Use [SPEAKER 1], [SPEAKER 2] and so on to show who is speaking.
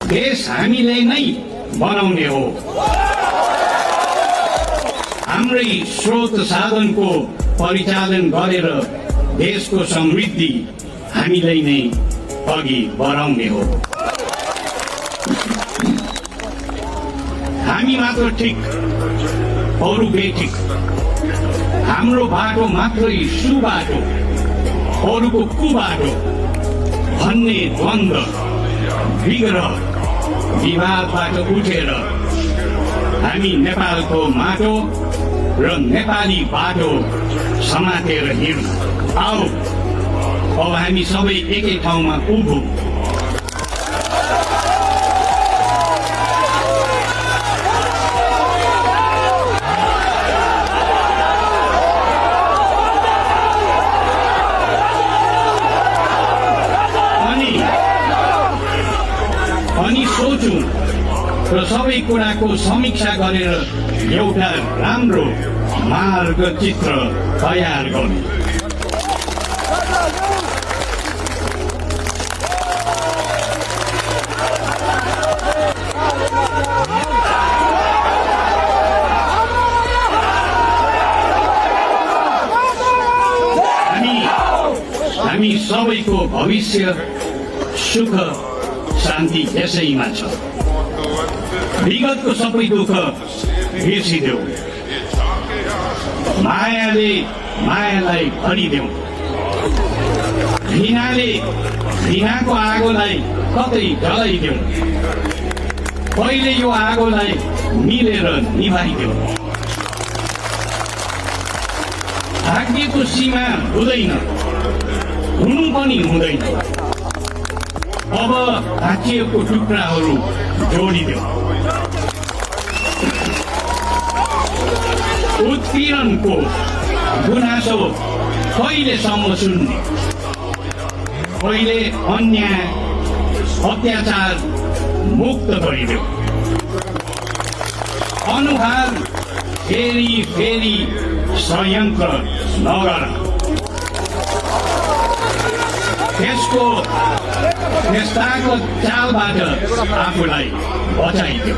[SPEAKER 1] देश हामीले नै बनाउने हो। हाम्रै स्रोत साधनको परिचालन गरेर देशको समृद्धि हामीलाई नै अघि बढाउने हो। हामी मात्र ठिक, अरू बेठिक, हाम्रो बाटो मात्रै सुबाटो, अरूको कुबाटो भन्ने द्वन्द्व विग्रह विवादबाट उठेर हामी नेपालको माटो र नेपाली बाटो समातेर हिँड्नु। आओ अब हामी सबै एकै ठाउँमा उभौँ। अनि सोचौं र सबै कुराको समीक्षा गरेर एउटा राम्रो मार्गचित्र तयार गरौँ। हामी सबैको भविष्य सुख शान्ति यसैमा छ। विगतको सबै दुःख बिर्सिदेऊ, मायाले मायालाई भरिदेऊ, घृणाले घृणाको आगोलाई कतै जलाइदेऊ। पहिले यो आगोलाई मिलेर निभाइदेऊ। भाग्यको सीमा हुँदैन, हुनु पनि हुँदैन। अब भाँचिएको टुक्राहरू जोडिदेऊ। उत्पीडनको गुनासो कहिलेसम्म सुन्ने? पहिले अन्याय अत्याचार मुक्त गरिदेऊ। अनुहार फेरि फेरि षड्यन्त्र नगर। त्यस्ताको चालबाट आफूलाई बचाइदेऊ।